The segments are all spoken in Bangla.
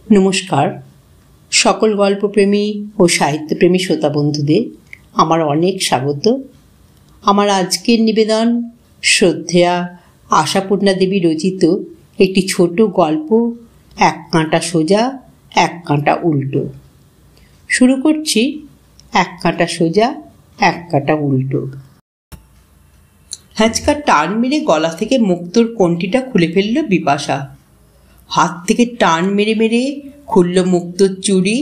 নমস্কার। সকল গল্পপ্রেমী ও সাহিত্যপ্রেমী শ্রোতা বন্ধুদের আমার অনেক স্বাগত। আমার আজকের নিবেদন শ্রদ্ধেয়া আশাপূর্ণা দেবী রচিত একটি ছোট গল্প, এক কাঁটা সোজা এক কাঁটা উল্টো। শুরু করছি এক কাঁটা সোজা এক কাঁটা উল্টো। হ্যাঁচকা টান মেরে গলা থেকে মুক্তোর কণ্ঠিটা খুলে ফেলল বিপাশা। হাত থেকে টান মেরে মেরে খুলল মুক্তোর চুড়ি,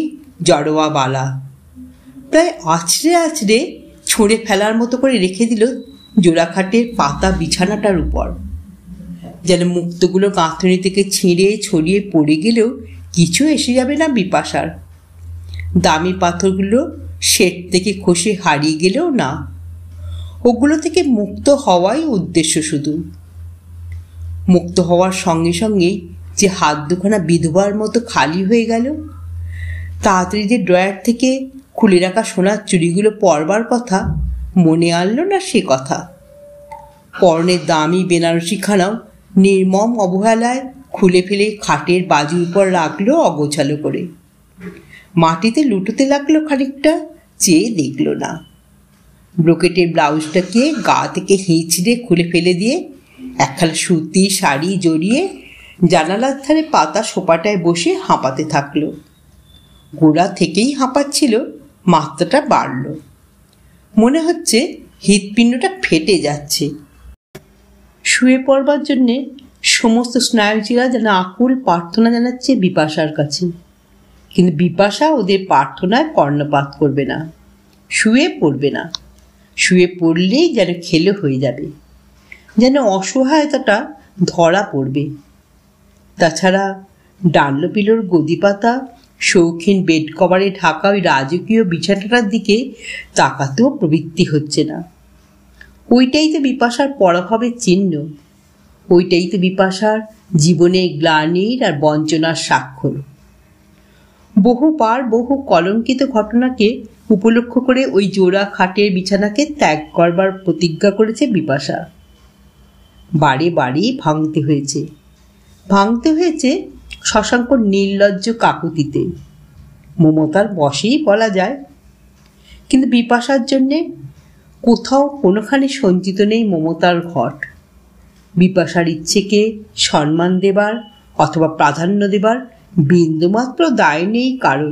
জড়োয়া বালা। প্রায় আছড়ে আছড়ে ছুঁড়ে ফেলার মতো করে রেখে দিল জোড়াখাটের পাতা বিছানাটার উপর। যেন মুক্তোগুলো গাঁথনি থেকে ছিঁড়ে ছড়িয়ে পড়ে গেলেও কিছু এসে যাবে না বিপাশার। দামি পাথরগুলো সেট থেকে খসে হারিয়ে গেলেও না, ওগুলো থেকে মুক্ত হওয়াই উদ্দেশ্য শুধু। মুক্ত হওয়ার সঙ্গে সঙ্গেই যে হাত দুখানা বিধবার মতো খালি হয়ে গেল। তাড়াতাড়ি যে ড্রয়ার থেকে খুলে রাখা সোনার চুড়িগুলো পরবার কথা মনে আনলো না সে কথা। পরনের দামি বেনারসিখানাও নির্মম অবহেলায় খুলে ফেলে খাটের বাজুর উপর রাখলো অগোছালো করে। মাটিতে লুটোতে লাগলো খানিকটা, চেয়ে দেখল না। ব্রোকেটের ব্লাউজটাকে গা থেকে হিঁচড়ে খুলে ফেলে দিয়ে একখানা সুতি শাড়ি জড়িয়ে জানালার ধারে পাতা সোপাটায় বসে হাঁপাতে থাকলো। গোড়া থেকেই হাঁপাচ্ছিল, মাত্রাটা বাড়ল। মনে হচ্ছে হৃৎপিণ্ডটা ফেটে যাচ্ছে। শুয়ে পড়বার জন্যে সমস্ত স্নায়ুচিরা যেন আকুল প্রার্থনা জানাচ্ছে বিপাশার কাছে। কিন্তু বিপাশা ওদের প্রার্থনায় কর্ণপাত করবে না, শুয়ে পড়বে না। শুয়ে পড়লেই যেন খেলে হয়ে যাবে, যেন অসহায়তাটা ধরা পড়বে। তাছাড়া ডানলোপিলোর গদি পাতা শৌখিন বেড কভারে ঢাকা ওই রাজকীয় বিছানাটার দিকে তাকাতেও প্রবৃত্তি হচ্ছে না। ওইটাই তো বিপাশার পরাভবের চিহ্ন, ওইটাই তো বিপাশার জীবনের গ্লানির আর বঞ্চনার স্বাক্ষর। বহুবার বহু কলঙ্কিত ঘটনাকে উপলক্ষ করে ওই জোড়া খাটের বিছানাকে ত্যাগ করবার প্রতিজ্ঞা করেছে বিপাশা। বারে বারে ভাঙতে হয়েছে শশাঙ্কর নির্লজ্জ কাকুতিতে, মমতার বশেই বলা যায়। কিন্তু বিপাশার জন্যে কোথাও কোনোখানে সঞ্চিত নেই মমতার ঘট। বিপাশার ইচ্ছেকে সম্মান দেবার অথবা প্রাধান্য দেবার বিন্দুমাত্র দায় নেই কারো।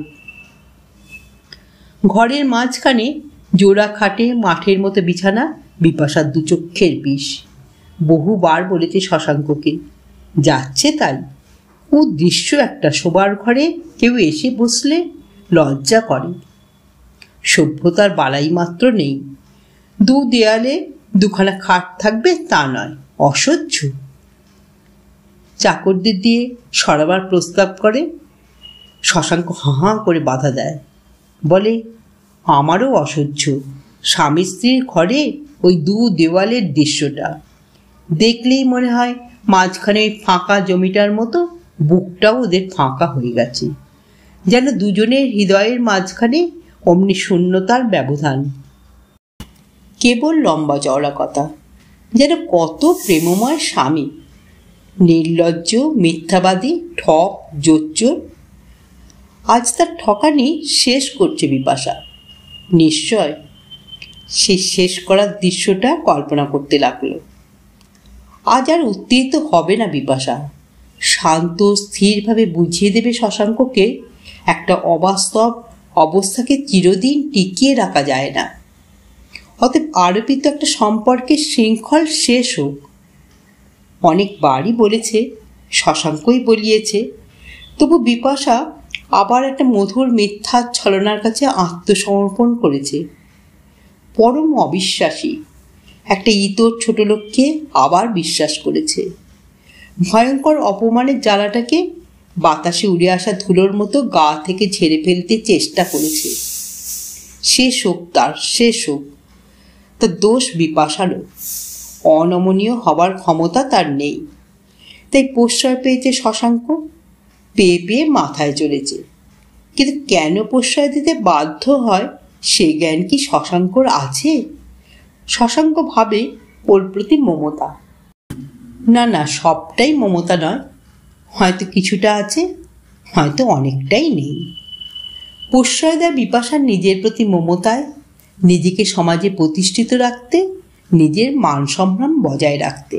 ঘরের মাঝখানে জোড়া খাটে মাঠের মতো বিছানা বিপাশার দুচক্ষের বিষ। বহুবার বলেছে শশাঙ্ককে, যাচ্ছে তাই। ও দৃশ্য একটা শোবার ঘরে কেউ এসে বসলে লজ্জা করে। সভ্যতার বালাই মাত্র নেই। দু দেয়ালে দুখানা খাট থাকবে তা নয়, অসহ্য। চাকরদের দিয়ে সরাবার প্রস্তাব করে, শশাঙ্ক হাঁ করে বাধা দেয়, বলে আমারও অসহ্য। স্বামী স্ত্রীর ঘরে ওই দু দেওয়ালের দৃশ্যটা দেখলেই মনে হয় মাঝখানে ওই ফাঁকা জমিটার মতো বুকটাও ওদের ফাঁকা হয়ে গেছে, যেন দুজনের হৃদয়ের মাঝখানে অমনি শূন্যতার ব্যবধান। কেবল লম্বা চওড়া কথা, যেন কত প্রেমময় স্বামী, নির্লজ্জ মিথ্যাবাদী, ঠক জোচ্চোর। আজ তার ঠকানি শেষ করছে বিপাশা। নিশ্চয় সে শেষ করার দৃশ্যটা কল্পনা করতে লাগলো। আজ আর উত্তেজিত হবে না বিপাশা। শান্ত স্থিরভাবে বুঝিয়ে দেবে শশাঙ্ককে একটা অবাস্তব অবস্থাকে চিরদিন টিকিয়ে রাখা যায় না। অতএব আরোপিত একটা সম্পর্কের শৃঙ্খল শেষ হোক। অনেকবারই বলেছে, শশাঙ্কই বলিয়েছে, তবু বিপাশা আবার একটা মধুর মিথ্যার ছলনার কাছে আত্মসমর্পণ করেছে। পরম অবিশ্বাসী একটা ইতর ছোট লোককে আবার বিশ্বাস করেছে। ভয়ঙ্কর অপমানের জ্বালাটাকে বাতাসে উড়ে আসা ধুলোর মতো গা থেকে ঝেড়ে ফেলতে চেষ্টা করেছে। শেষ হোক তার, শেষ হোক। তার দোষ বিপাশারও। অনমনীয় হবার ক্ষমতা তার নেই, তাই প্রশ্রয় পেয়েছে শশাঙ্ক। পেয়ে পেয়ে মাথায় চলেছে। কিন্তু কেন প্রশ্রয় দিতে বাধ্য হয় সে জ্ঞান কি শশাঙ্কর আছে? শশাঙ্ক ভাবে ওর প্রতি মমতা। না, সবটাই মমতা নয়, হয়তো কিছুটা আছে, হয়তো অনেকটাই নেই। প্রশ্রয় দেয় বিপাশার নিজের প্রতি মমতায়, নিজেকে সমাজে প্রতিষ্ঠিত রাখতে, নিজের মান সম্মান বজায় রাখতে।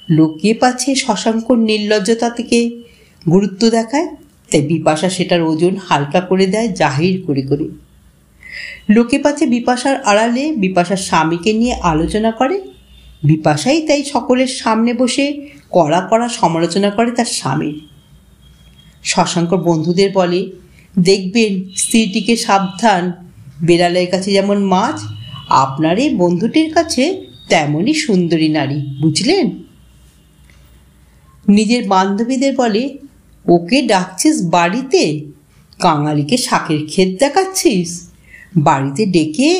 লোকে পাছে শশাঙ্কর নির্লজ্জতা থেকে গুরুত্ব দেখায়, তাই বিপাশা সেটার ওজন হালকা করে দেয় জাহির করে করে। লোকে পাছে বিপাশার আড়ালে বিপাশার স্বামীকে নিয়ে আলোচনা করে, বিপাশাই তাই সকলের সামনে বসে কড়া কড়া সমালোচনা করে তার স্বামীর। শশাঙ্কর বন্ধুদের বলে, দেখবেন স্ত্রীটিকে সাবধান, বেড়ালের কাছে যেমন মাছ, আপনার এই বন্ধুটির কাছে তেমনই সুন্দরী নারী, বুঝলেন? নিজের বান্ধবীদের বলে, ওকে ডাকছিস বাড়িতে, কাঙালিকে শাকের ক্ষেত দেখাচ্ছিস, বাড়িতে ডেকে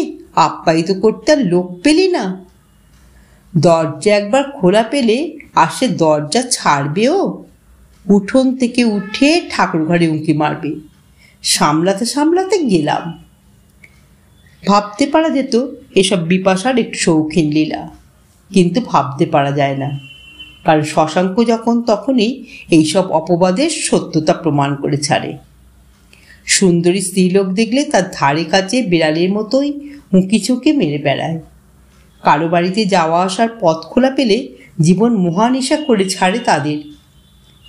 আপ্যায়িত করতে আর লোক পেলি না? দরজা একবার খোলা পেলে আর সে দরজা ছাড়বেও? উঠোন থেকে উঠে ঠাকুর ঘরে উঁকি মারবে। সামলাতে সামলাতে গেলাম। ভাবতে পারা যেত এসব বিপাশার একটু শৌখিন লীলা, কিন্তু ভাবতে পারা যায় না, কারণ শশাঙ্ক যখন তখনই এইসব অপবাদের সত্যতা প্রমাণ করে ছাড়ে। সুন্দরী স্ত্রীলোক দেখলে তার ধারে কাছে বিড়ালের মতোই উঁকি চুঁকি মেরে বেড়ায়। কারো বাড়িতে যাওয়া আসার পথ খোলা পেলে জীবন মহানেশা করে ছাড়ে তাদের।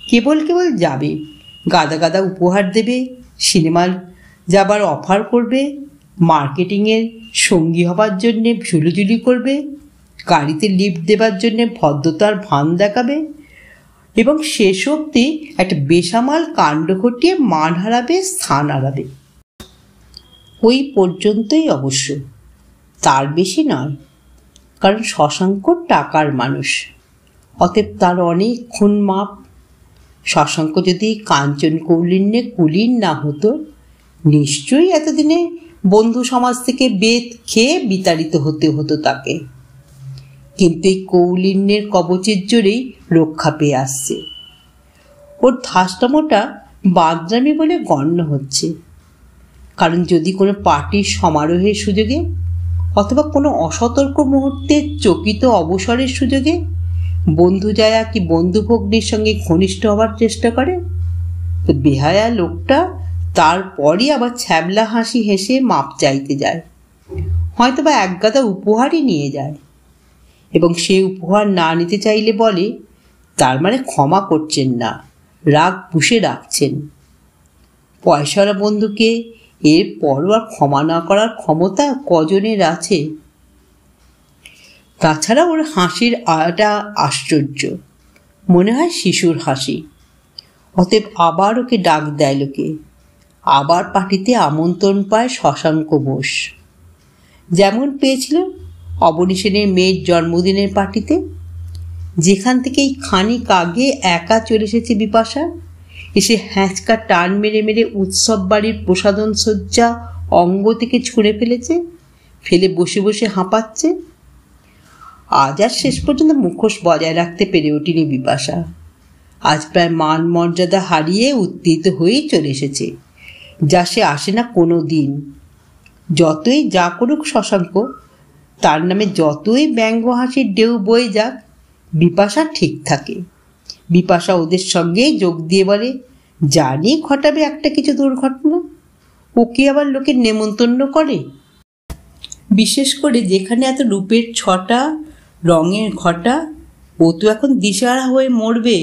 কেবল কেবল যাবে, গাদা গাদা উপহার দেবে, সিনেমা যাবার অফার করবে, মার্কেটিংয়ের সঙ্গী হবার জন্যে ঝুলিঝুলি করবে, গাড়িতে লিফট দেবার জন্যে ভদ্রতার ভান দেখাবে এবং শেষ অবধি একটা বেসামাল কাণ্ড ঘটিয়ে মান হারাবে, স্থান হারাবে। ওই পর্যন্তই অবশ্য, তার বেশি নয়, কারণ শশাঙ্ক টাকার মানুষ, অতএব তার অনেকক্ষণ মাপ। শশাঙ্ক যদি কাঞ্চন কৌলিন্যে কুলীন না হতো, নিশ্চয়ই এতদিনে বন্ধু সমাজ থেকে বেদ খেয়ে বিতাড়িত হতে হতো তাকে। কিন্তু এই কৌলিন্যের কবচের জোরেই রক্ষা পেয়ে আসছে। ওর ধাস্তামোটা বাদরামি বলে গণ্য হচ্ছে, কারণ যদি কোনো পার্টির সমারোহের সুযোগে অথবা কোনো অসতর্ক মুহূর্তে চকিত অবসরের সুযোগে বন্ধু জায়া কি বন্ধু ভগ্নির সঙ্গে ঘনিষ্ঠ হবার চেষ্টা করে, তো বেহায়া লোকটা তারপরই আবার ছ্যাবলা হাসি হেসে মাপ চাইতে যায়, হয়তোবা একগাদা উপহারই নিয়ে যায়, এবং সে উপহার না নিতে চাইলে বলে তার মানে ক্ষমা করছেন না, রাগ পুষে রাখছেন। পয়সাওয়ালা বন্ধুকে এর পরও আর ক্ষমা না করার ক্ষমতা কজনের আছে? তাছাড়া ওর হাসির আটা আশ্চর্য, মনে হয় শিশুর হাসি। অতএব আবার ওকে ডাক দেয় লোকে, আবার পার্টিতে আমন্ত্রণ পায় শশাঙ্ক বোস, যেমন পেয়েছিল অবনী সেনের মেয়ের জন্মদিনের পার্টিতে, যেখান থেকে এই খানিক আগে একা চলে এসেছে বিপাশা, এসে হ্যাঁচকা টান মেরে মেরে উৎসব বাড়ির প্রসাদন সজ্জা অঙ্গ থেকে ছুঁড়ে ফেলেছে, ফেলে বসে বসে হাঁপাচ্ছে। আজ আর শেষ পর্যন্ত মুখোশ বজায় রাখতে পেরে ওঠেনি বিপাশা। আজ প্রায় মান মর্যাদা হারিয়ে উত্তীত হয়েই চলে এসেছে, যা সে আসে না কোনো দিন। যতই যা করুক শশাঙ্ক, তার নামে যতই ব্যঙ্গ হাসির ঢেউ বয়ে যাক, বিপাশা ঠিক থাকে। বিপাশা ওদের সঙ্গে যোগ দিয়ে বলে, জানি ঘটাবে একটা কিছু দুর্ঘটনা, ওকে আবার লোকের নেমন্তন্ন করে। বিশেষ করে যেখানে এত রূপের ছটা, রঙের ঘটা, ও তো এখন দিশাহারা হয়ে মরবে।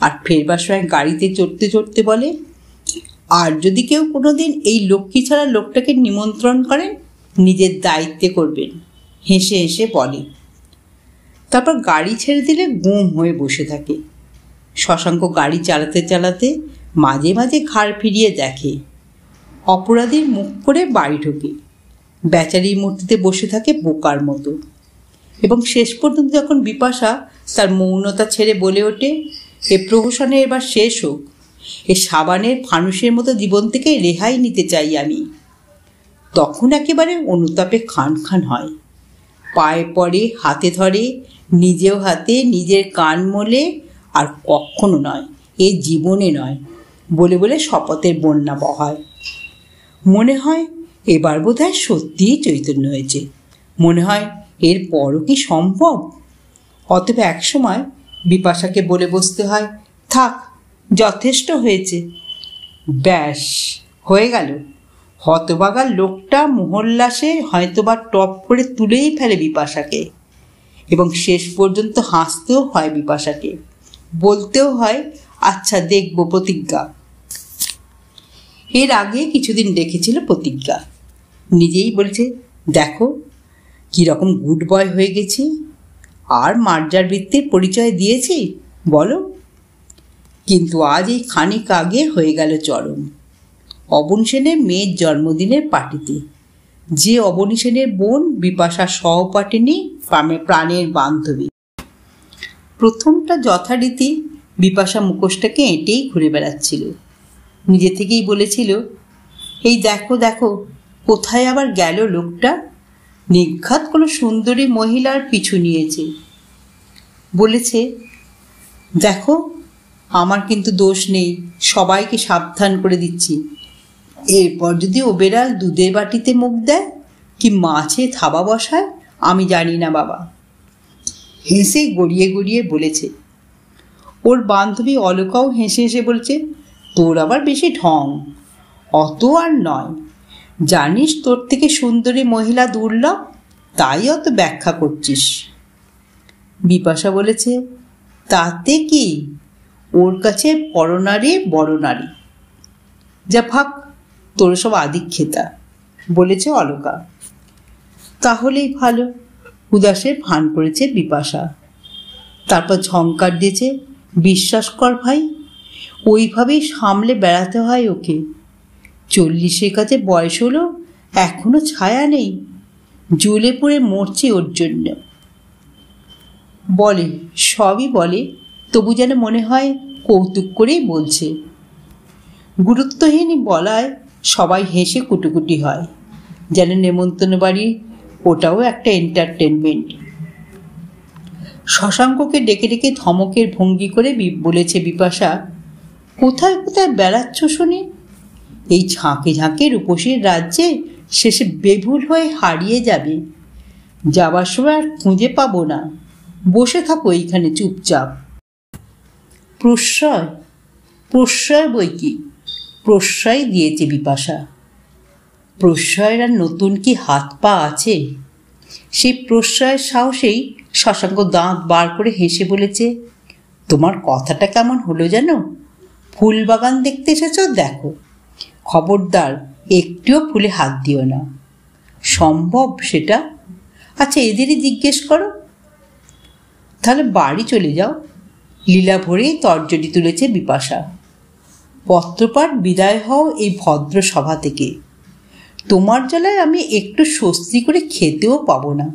আর ফেরবার সময় গাড়িতে চড়তে চড়তে বলে, আর যদি কেউ কোনোদিন এই লক্ষ্মী ছাড়া লোকটাকে নিমন্ত্রণ করেন, নিজের দায়িত্বে করবেন, হেসে হেসে বলে। তারপর গাড়ি ছেড়ে দিলে গুম হয়ে বসে থাকে। শশাঙ্ক গাড়ি চালাতে চালাতে মাঝে মাঝে ঘাড় ফিরিয়ে দেখে, অপরাধীর মুখ করে বাড়ি ঢোকে, বেচারির মূর্তিতে বসে থাকে বোকার মতো। এবং শেষ পর্যন্ত যখন বিপাশা তার মৌনতা ছেড়ে বলে ওঠে, এ প্রহসনে এবার শেষ হোক, এ সাবানের ফানুসের মতো জীবন থেকে রেহাই নিতে চাই আমি, তখন একেবারে অনুতাপে খান খান হয়, পায়ে পড়ে, হাতে ধরে, নিজেও হাতে নিজের কান মোলে, আর কখনো নয়, এ জীবনে নয় বলে বলে শপথের বন্যা বহায়। মনে হয় এবার বোধহয় সত্যিই চৈতন্য হয়েছে, মনে হয় এর পরও কি সম্ভব। অতএব একসময় বিপাশাকে বলে বসতে হয়, থাক, যথেষ্ট হয়েছে। ব্যাস হয়ে গেল। হতবাগার লোকটা মোহল্লাসে হয়তোবা টপ করে তুলেই ফেলে বিপাশাকে, এবং শেষ পর্যন্ত হাসতেও হয় বিপাশাকে, বলতেও হয় আচ্ছা দেখব প্রতিজ্ঞা। এর আগে কিছুদিন দেখেছিল প্রতিজ্ঞা, নিজেই বলেছে দেখো কীরকম গুড বয় হয়ে গেছি, আর মার্জার বৃত্তির পরিচয় দিয়েছি বলো। কিন্তু আজ এই খানিক আগে হয়ে গেল চরম। অবনী সেনের মেয়ের জন্মদিনের পার্টিতে, যে অবনী সেনের বোন বিপাশার সহপাঠিনী, প্রাণের বান্ধবী। প্রথমটা যথারীতি বিপাশা মুখোশটাকে এঁটেই ঘুরে বেড়াচ্ছিল, নিজে থেকেই বলেছিল এই দেখো দেখো কোথায় আবার গেল লোকটা, নিঘাত কোনো সুন্দরী মহিলার পিছু নিয়েছে। বলেছে দেখো আমার কিন্তু দোষ নেই, সবাইকে সাবধান করে দিচ্ছি, এরপর যদি ও বেড়াল দুধের বাটিতে মুখ দেয় কি মাছে থাবা বসায় আমি জানি না বাবা। হেসে গড়িয়ে গড়িয়ে বলেছে। ওর বান্ধবী অলকাও হেসে হেসে বলছে তোর আবার বেশি ঢং, অত আর নয়, জানিস তোর থেকে সুন্দরী মহিলা দুর্লভ, তাই অত ব্যাখ্যা করছিস। বিপাশা বলেছে তাতে কি, ওর কাছে পরনারী বড় নারী। যা ভাগ তোর সব আদিক্ষেতা, বলেছে অলকা। তাহলেই ভালো, উদাসের ভান করেছে বিপাশা। তারপর ঝংকার দিয়েছে বিশ্বাস কর ভাই, ওইভাবেই সামলে বেড়াতে হয় ওকে। 40-এর কাছে বয়স হলো, এখনো ছায়া নেই, জ্বলে পড়ে মরছে ওর জন্য। বলে সবই বলে, তবু যেন মনে হয় কৌতুক করেই বলছে। গুরুত্বহীন বলায় সবাই হেসে কুটুকুটি হয়, যেন নেমন্তন্ন বাড়ি ওটাও একটা এন্টারটেনমেন্ট। শশাঙ্ককে ডেকে ডেকে ধমকের ভঙ্গি করে বলেছে বিপাশা কোথায় কোথায় বেড়াচ্ছ শুনি, এই ঝাঁকে ঝাঁকে রূপসীর রাজ্যে শেষে বেভুল হয়ে হারিয়ে যাবে, যাবার সময় আর খুঁজে পাবো না, বসে থাকো এইখানে চুপচাপ। প্রশ্রয় প্রশ্রয় বই কি, প্রশ্রয় দিয়েছে বিপাশা। প্রশ্রয়ের আর নতুন কি হাত পা আছে? সেই প্রশ্রয়ের সাহসেই শশাঙ্ক দাঁত বার করে হেসে বলেছে তোমার কথাটা কেমন হলো যেন, ফুল বাগান দেখতে এসেছ দেখো, খবরদার একটিও ফুলে হাত দিও না। সম্ভব সেটা? আচ্ছা এদেরই জিজ্ঞেস করো। তাহলে বাড়ি চলে যাও, লীলা ভরেই তর্জনী তুলেছে বিপাশা। পত্রপাঠ বিদায় হও এই ভদ্র সভা থেকে, তোমার জ্বালায় আমি একটু স্বস্তি করে খেতেও পাবো না।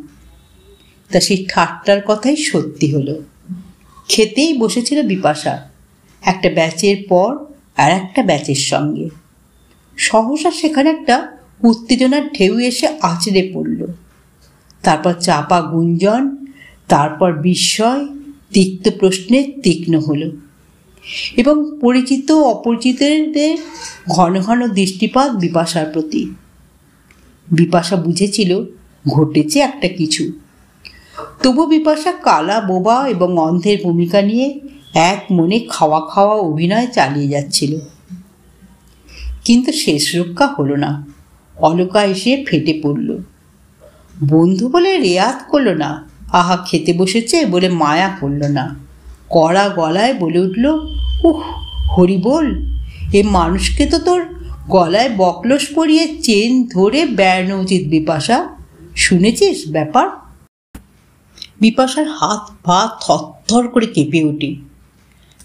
তা সেই ঠাট্টার কথাই সত্যি হলো। খেতেই বসেছিল বিপাশা, একটা ব্যাচের পর আর একটা ব্যাচের সঙ্গে। সহসা সেখানে একটা উত্তেজনার ঢেউ এসে আছড়ে পড়ল, তারপর চাপা গুঞ্জন, তারপর বিস্ময়, তিক্ত প্রশ্নে তীক্ষ্ণ হলো, এবং পরিচিত অপরিচিতদের ঘন ঘন দৃষ্টিপাত বিপাশার প্রতি। বিপাশা বুঝেছিল ঘটেছে একটা কিছু, তবু বিপাশা কালা বোবা এবং অন্ধের ভূমিকা নিয়ে এক মনে খাওয়া খাওয়া অভিনয় চালিয়ে যাচ্ছিল। কিন্তু শেষ রক্ষা হলো না, অলকা এসে ফেটে পড়ল। বন্ধু বলে রেয়াত করল না, আহা খেতে বসেছে বলে মায়া করল না, কড়া গলায় বলে উঠল উহ হরি বল, এ মানুষকে তো তোর গলায় বকলস পরিয়ে চেন ধরে বেড়ানো উচিত বিপাশা, শুনেছিস ব্যাপার? বিপাশার হাত পা থরথর করে কেঁপে ওঠে।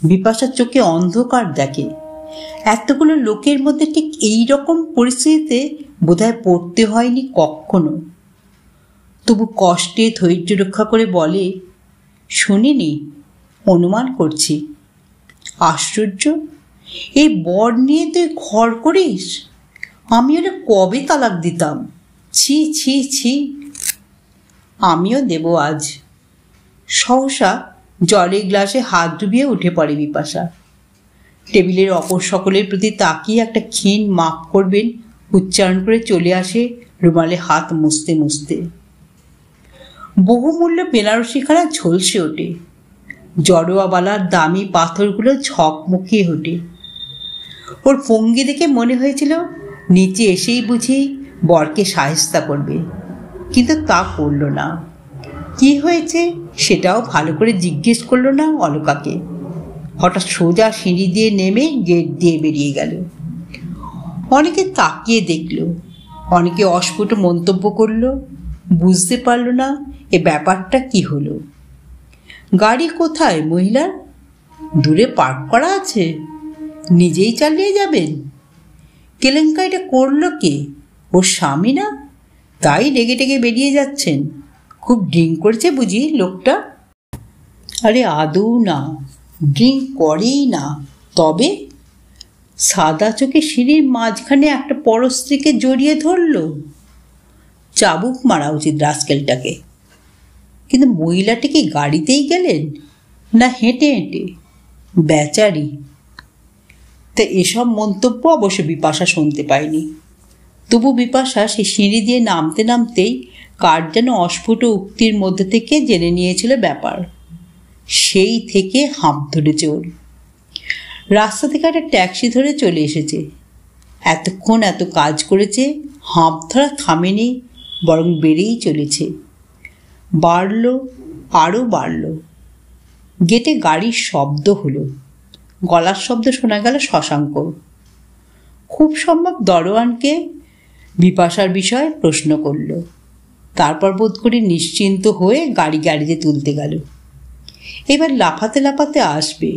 বিপাশার চোখে অন্ধকার দেখে। এতগুলো লোকের মধ্যে ঠিক এই রকম পরিস্থিতিতে বোধহয় পড়তে হয়নি কখনো। তবু কষ্টে ধৈর্য রক্ষা করে বলে শুনিনি, অনুমান করছি। আশ্চর্য, এই বর নিয়ে তুই ঘর করিস? আমি ওরা কবে তালাক দিতাম, ছি ছি ছি। আমিও দেব আজ। সহসা জলের গ্লাসে হাত ডুবিয়ে উঠে পড়ে বিপাশা। টেবিলের অপর সকলের প্রতি তাকিয়ে একটা ক্ষীণ মাপ করবেন উচ্চারণ করে চলে আসে রুমালে হাত মুছতে মুছতে। বহুমূল্য বেনারসিখানা ঝলসে ওঠে, জড়োয়াবালার দামি পাথরগুলো ঝকমকিয়ে ওঠে। ওর ভঙ্গি দেখে মনে হয়েছিল নিচে এসেই বুঝি বরকে সাহেস্তা করবে, কিন্তু তা করল না। কি হয়েছে সেটাও ভালো করে জিজ্ঞেস করল না অলকাকে। হঠাৎ সোজা সিঁড়ি দিয়ে নেমে গেট দিয়ে বেরিয়ে গেল। অনেকে তাকিয়ে দেখল, অনেকে অস্ফুট মন্তব্য করল, বুঝতে পারল না এ ব্যাপারটা কি হলো। গাড়ি কোথায় মহিলার? দূরে পার্ক করা আছে, নিজেই চালিয়ে যাবেন? কেলেঙ্কারিটা করলো কে? ওর স্বামী না? তাই রেগে টেগে বেরিয়ে যাচ্ছেন? খুব ড্রিঙ্ক করেছে বুঝি লোকটা? আরে আদৌ না, ড্রিঙ্ক করেই না। তবে সাদা চোখে সিঁড়ির মাঝখানে একটা পরস্ত্রীকে জড়িয়ে ধরল। চাবুক মারা উচিত রাস্কেলটাকে। কিন্তু মহিলাটি কি গাড়িতেই গেলেন না হেঁটে হেঁটে? বেচারি। তা এসব মন্তব্য অবশ্য বিপাশা শুনতে পায়নি। তবু বিপাশা সে সিঁড়ি দিয়ে নামতে নামতেই কার যেন অস্ফুট উক্তির মধ্যে থেকে জেনে নিয়েছিল ব্যাপার। সেই থেকে হাঁপ ধরেছে ওর। রাস্তা থেকে একটা ট্যাক্সি ধরে চলে এসেছে। এতক্ষণ এত কাজ করেছে, হাঁপ ধরা থামেনি, বরং বেড়েই চলেছে। বাড়ল, আরও বাড়ল। গেটে গাড়ির শব্দ হলো। গলার শব্দ শোনা গেল শশাঙ্ক। খুব সম্ভব দরোয়ানকে বিপাশার বিষয়ে প্রশ্ন করল। তারপর বোধ করি নিশ্চিন্ত হয়ে গাড়িতে তুলতে গেল। এবার লাফাতে লাফাতে আসবে,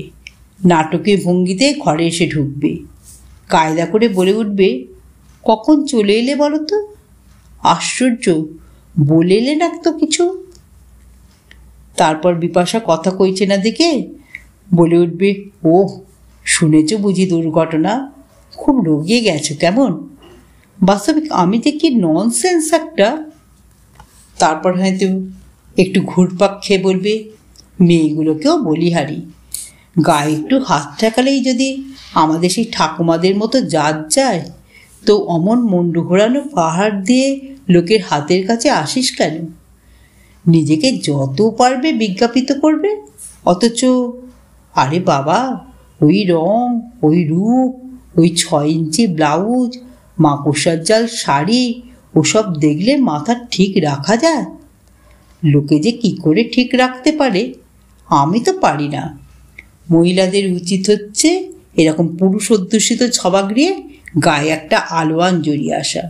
নাটকীয় ভঙ্গিতে ঘরে এসে ঢুকবে, কায়দা করে বলে উঠবে, কখন চলে এলে বলো তো? আশ্চর্য, বলে এলে না তো কিছু। তারপর বিপাশা কথা কইছে না দেখে বলে উঠবে, ওহ, শুনেছ বুঝি দুর্ঘটনা? খুব রগিয়ে গেছো কেমন? বাস্তবিক আমি দেখি ননসেন্স একটা। তারপর হয়তো একটু ঘুরপাক খেয়ে বলবে, মেয়েগুলোকেও বলিহারি, গায়ে একটু হাত ঠেকালেই যদি আমাদের সেই ঠাকুমাদের মতো জাত যায়, তো অমন মুন্ডু ঘোরানো পাহাড় দিয়ে লোকের হাতের কাছে আসিস কেন? নিজেকে যত পারবে বিজ্ঞাপিত করবে, অথচ আরে বাবা, ওই রং, ওই রূপ, ওই 6 ইঞ্চি ব্লাউজ, মাকড়সার জাল শাড়ি, ওসব দেখলে মাথা ঠিক রাখা যায়? লোকে যে কি করে ঠিক রাখতে পারে, আমি তো পারি না। মহিলাদের উচিত হচ্ছে এরকম পুরুষ অধ্যুষিত ছবাগড়িয়ে গায়ে একটা আলোয়ান জড়িয়ে আসা।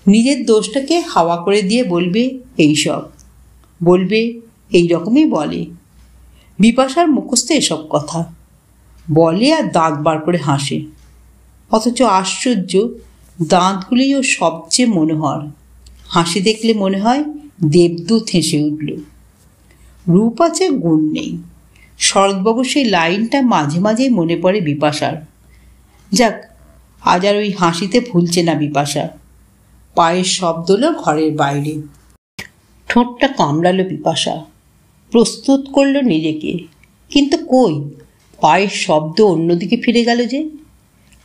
নিজের দোষটাকে হাওয়া করে দিয়ে বলবে এইসব, বলবে এই রকমই বলে। বিপাশার মুখস্থ এসব কথা বলে আর দাঁত বার করে হাসে। অথচ আশ্চর্য, দাঁতগুলি ওর সবচেয়ে মনোহর। হাসি দেখলে মনে হয় দেবদূত হেসে উঠল। রূপ আছে, গুণ নেই। শরৎবাবু সেই লাইনটা মাঝে মাঝেই মনে পড়ে বিপাশার। যাক, আজ আর ওই হাসিতে ভুলছে না বিপাশা। পায়ের শব্দ হলো ঘরের বাইরে। ঠোঁটটা কামড়ালো বিপাশা, প্রস্তুত করলো নিজেকে। কিন্তু কই, পায়ের শব্দ অন্যদিকে ফিরে গেল যে।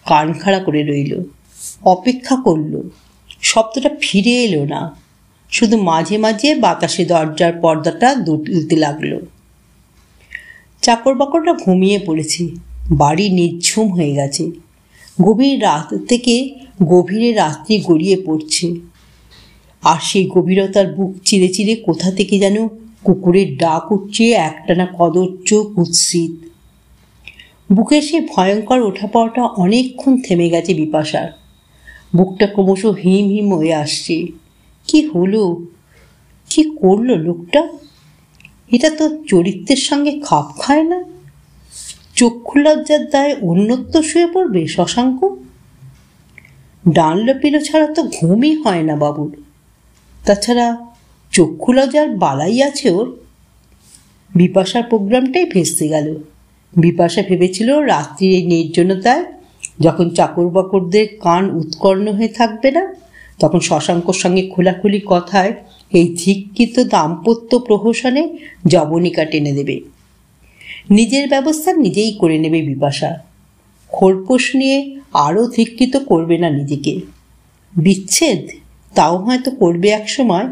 কান খাড়া করে রইল, অপেক্ষা করল। শব্দটা ফিরে এলো না, শুধু মাঝে মাঝে বাতাসে দরজার পর্দাটা দুলতে লাগলো। চাকর বাকরটা ঘুমিয়ে পড়েছে, বাড়ি নিঝুম হয়ে গেছে। গভীর রাত থেকে গভীরে রাত্রি গড়িয়ে পড়ছে, আর সেই গভীরতার বুক চিরে চিরে কোথা থেকে যেন কুকুরের ডাক উঠছে একটানা কদর্য কুৎসিত। বুকের সেই ভয়ঙ্কর ওঠা পাওয়াটা অনেকক্ষণ থেমে গেছে বিপাশার। বুকটা ক্রমশ হিম হিম হয়ে আসছে। কি হলো, কি করলো লোকটা? এটা তো চরিত্রের সঙ্গে খাপ খায় না। চক্ষু লজ্জার দায়ে অন্যত্ব শুয়ে পড়বে শশাঙ্ক? ডানলো পিলো ছাড়া তো ঘুমই হয় না বাবুর। তাছাড়া চক্ষু লজ্জার বালাই আছে ওর। বিপাশার প্রোগ্রামটাই ভেস্তে গেল। বিপাশা ভেবেছিল রাত্রির এই নির্জনতায় যখন চাকর বাকরদের কান উৎকর্ণ হয়ে থাকবে না, তখন শশাঙ্কর সঙ্গে খোলাখুলি কথায় এই ধিক্কৃত দাম্পত্য প্রহসনে জবনিকা টেনে দেবে। নিজের ব্যবস্থা নিজেই করে নেবে বিপাশা। খোরপোশ নিয়ে আরও ধিক্কৃত করবে না নিজেকে। বিচ্ছেদ তাও হয়তো করবে এক সময়,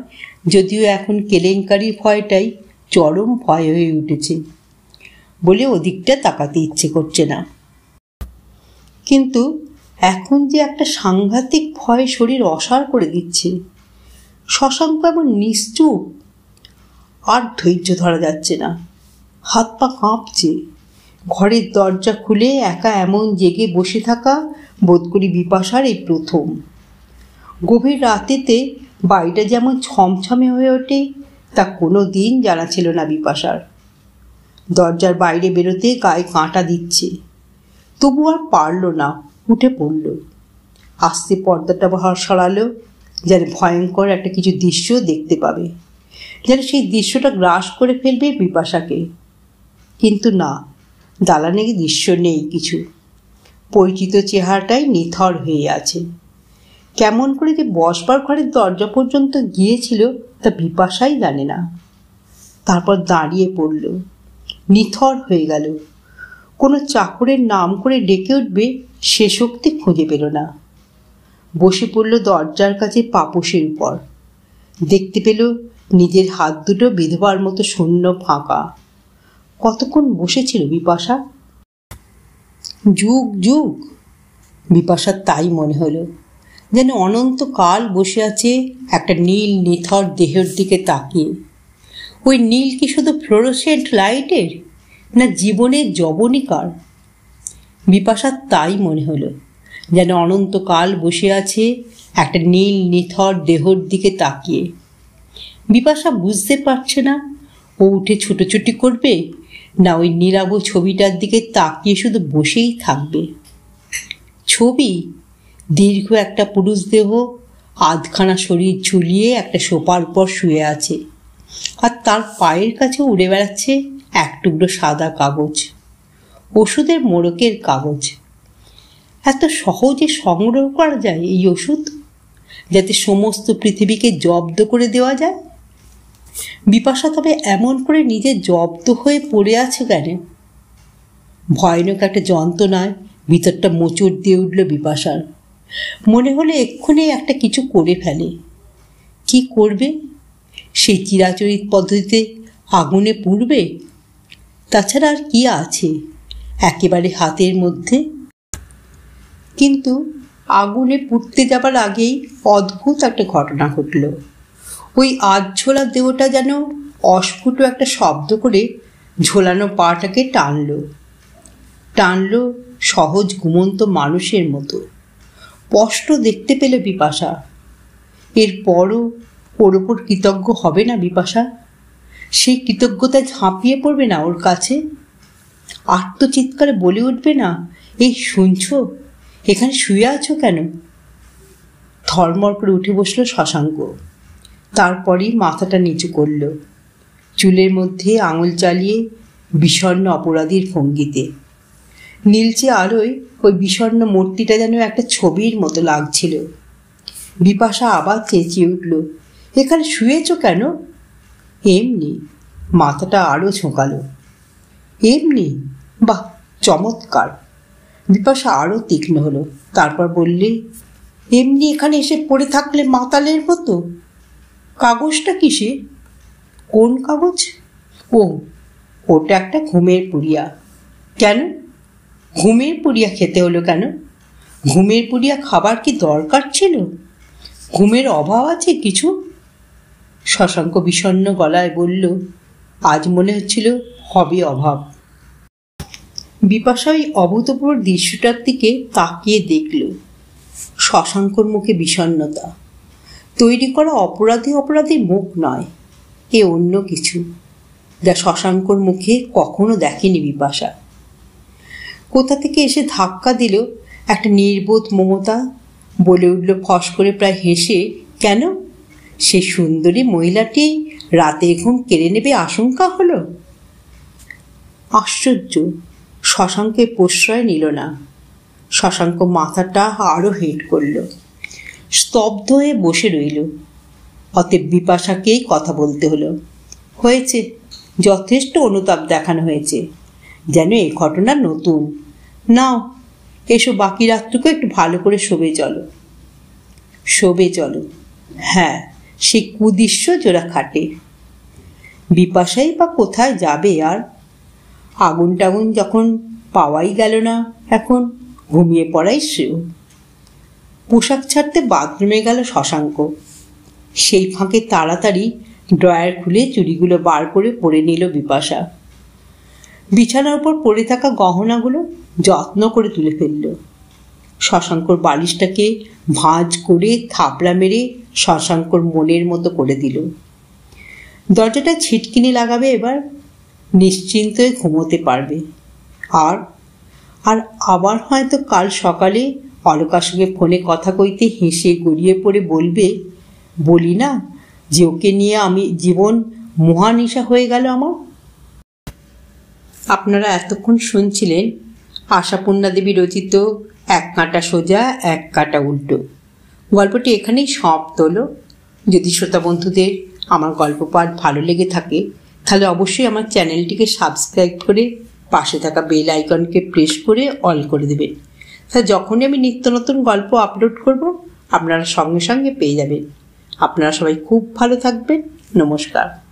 যদিও এখন কেলেঙ্কারির ভয়টাই চরম ভয় হয়ে উঠেছে। বলে ওদিকটা তাকাতে ইচ্ছে করছে না। কিন্তু এখন যে একটা সাংঘাতিক ভয় শরীর অসাড় করে দিচ্ছে। শশাঙ্ক এমন নিশ্চুপ, আর ধৈর্য ধরা যাচ্ছে না। হাত পা কাঁপছে। ঘরের দরজা খুলে একা এমন জেগে বসে থাকা বোধ করি বিপাশার এই প্রথম। গভীর রাতেতে বাড়িটা যেমন ছমছমে হয়ে ওঠে তা কোনো দিন জানা ছিল না বিপাশার। দরজার বাইরে বেরোতে গায়ে কাঁটা দিচ্ছে, তবু আর পারল না, উঠে পড়ল। আস্তে পর্দাটা সরালো, যেন ভয়ঙ্কর একটা কিছু দৃশ্য দেখতে পাবে, যেন সেই দৃশ্যটা গ্রাস করে ফেলবে বিপাশাকে। কিন্তু না, দালানে দৃশ্য নেই কিছু। পরিচিত চেহারাটাই নিথর হয়ে আছে। কেমন করে যে বসবার ঘরের দরজা পর্যন্ত গিয়েছিল তা বিপাশাই জানে না। তারপর দাঁড়িয়ে পড়ল, নিথর হয়ে গেল। কোনো চাকরের নাম করে ডেকে উঠবে সে শক্তি খুঁজে পেল না। বসে পড়ল দরজার কাছে পাপোশের উপর। দেখতে পেল নিজের হাত দুটো বিধবার মতো শূন্য, ফাঁকা। কতক্ষণ বসেছিল বিপাশা? যুগ যুগ। বিপাশার তাই মনে হলো, যেন অনন্তকাল বসে আছে একটা নীল নিথর দেহের দিকে তাকিয়ে। ওই নীল কি শুধু ফ্লোরোসেন্ট লাইটের, না জীবনের যবনিকার? বিপাশার তাই মনে হলো, যেন অনন্তকাল বসে আছে একটা নীল নিথর দেহর দিকে তাকিয়ে। বিপাশা বুঝতে পারছে না ও উঠে ছুটোছুটি করবে, না ওই নীলাভ ছবিটার দিকে তাকিয়ে শুধু বসেই থাকবে। ছবি দীর্ঘ একটা পুরুষ দেহ, আধখানা শরীর ঝুলিয়ে একটা সোফার উপর শুয়ে আছে, আর তার পায়ের কাছে উড়ে বেড়াচ্ছে এক টুকরো সাদা কাগজ, ওষুধের মোড়কের কাগজ। এত সহজে সংগ্রহ করা যায় এই ওষুধ, যাতে সমস্ত পৃথিবীকে জব্দ করে দেওয়া যায়? বিপাশা তবে এমন করে নিজে জব্দ হয়ে পড়ে আছে কেন? ভয়ানক একটা যন্ত্রণায় ভিতরটা মোচড় দিয়ে উঠল বিপাশার। মনে হলে এক্ষুনি একটা কিছু করে ফেলে। কি করবে? সেই চিরাচরিত পদ্ধতিতে আগুনে পুড়বে, তাছাড়া আর কি আছে একেবারে হাতের মধ্যে? কিন্তু আগুনে পুড়তে যাবার আগেই অদ্ভুত একটা ঘটনা ঘটল। ওই আধঝোলা দেহটা যেন অস্ফুট একটা শব্দ করে ঝোলানো পাটাকে টানল সহজ ঘুমন্ত মানুষের মতো। স্পষ্ট দেখতে পেল বিপাশা। এরপরও ওর ওপর কৃতজ্ঞ হবে না বিপাশা? সেই কৃতজ্ঞতায় ঝাঁপিয়ে পড়বে না ওর কাছে? আর্তচিৎকারে বলে উঠবে না, এই শুনছো, এখানে শুয়ে আছো কেন? থরমর করে উঠে বসলো শশাঙ্ক। তারপরই মাথাটা নিচু করল, চুলের মধ্যে আঙুল চালিয়ে বিষণ্ণ অপরাধীর ভঙ্গিতে। নীলচে আলোয় ওই বিষণ্ণ মূর্তিটা যেন একটা ছবির মতো লাগছিল। বিপাশা আবার চেঁচিয়ে উঠল, এখানে শুয়েছ কেন? এমনি। মাথাটা আরও ঝোঁকালো। এমনি? বাহ, চমৎকার। বিপাশা আরও তীক্ষ্ণ হলো। তারপর বললে, এমনি এখানে এসে পড়ে থাকলে মাতালের মতো? কাগজটা কিসে? কোন কাগজ? ও, ওটা একটা ঘুমের পুড়িয়া। কেন ঘুমের পুড়িয়া খেতে হলো কেন? ঘুমের পুড়িয়া খাবার কি দরকার ছিল? ঘুমের অভাব আছে কিছু? শশাঙ্ক বিষণ্ণ গলায় বলল, আজ মনে হচ্ছিল হবে অভাব। বিপাশা ওই অভূতপূর্ব দৃশ্যটার দিকে তাকিয়ে দেখল। শশাঙ্কর মুখে বিষণ্ণতা। তৈরি করা অপরাধী মুখ নয়, এ অন্য কিছু, যা শশাঙ্কর মুখে কখনো দেখেনি বিপাশা। কোথা থেকে এসে ধাক্কা দিল একটা নির্বোধ মমতা। বলে উঠল ফস করে, প্রায় হেসে, কেন সে সুন্দরী মহিলাটি রাতের ঘুম কেড়ে নেবে আশঙ্কা হলো? আশ্চর্য, শশাঙ্কের প্রশ্রয় নিল না। শশাঙ্ক মাথাটা আরও হেঁট করল, স্তব্ধ হয়ে বসে রইল। অতএব বিপাশাকেই কথা বলতে হলো। হয়েছে, যথেষ্ট অনুতাপ দেখানো হয়েছে, যেন এই ঘটনা নতুন। নাও এসো, বাকি রাতটুকু একটু ভালো করে শোবে চলো। হ্যাঁ, সে কুদৃশ্য জোড়া খাটে। বিপাশাই বা কোথায় যাবে আর? আগুন টাগুন যখন পাওয়াই গেল না, এখন ঘুমিয়ে পড়াই শ্রেয়। পোশাক ছাড়তে বাথরুমে গেল শশাঙ্ক। সেই ফাঁকে তাড়াতাড়ি ড্রয়ার খুলে চুড়িগুলো বার করে পরে নিল বিপাশা। বিছানার উপর পড়ে থাকা গহনাগুলো যত্ন করে তুলে ফেলল। শশাঙ্কর বালিশটাকে ভাঁজ করে থাপড়া মেরে শশাঙ্কর মনের মতো করে দিল। দরজাটা ছিটকিনি লাগাবে, এবার নিশ্চিন্ত হয়ে ঘুমোতে পারবে। আর আর আবার হয়তো কাল সকালে অলকার সঙ্গে ফোনে কথা কইতে হেসে গড়িয়ে পড়ে বলবে, বলি না যে ওকে নিয়ে আমি জীবন মহানিশা হয়ে গেল আমার। আপনারা এতক্ষণ শুনছিলেন আশাপূর্ণা দেবী রচিত এক কাঁটা সোজা এক কাঁটা উল্টো। গল্পটি এখানেই সমাপ্ত হলো। যদি শ্রোতা বন্ধুদের আমার গল্প পাঠ ভালো লেগে থাকে তাহলে অবশ্যই আমার চ্যানেলটিকে সাবস্ক্রাইব করে পাশে থাকা বেল আইকনকে প্রেস করে অল করে দেবেন। তাহলে যখনই আমি নিত্য নতুন গল্প আপলোড করব আপনারা সঙ্গে সঙ্গে পেয়ে যাবেন। আপনারা সবাই খুব ভালো থাকবেন। নমস্কার।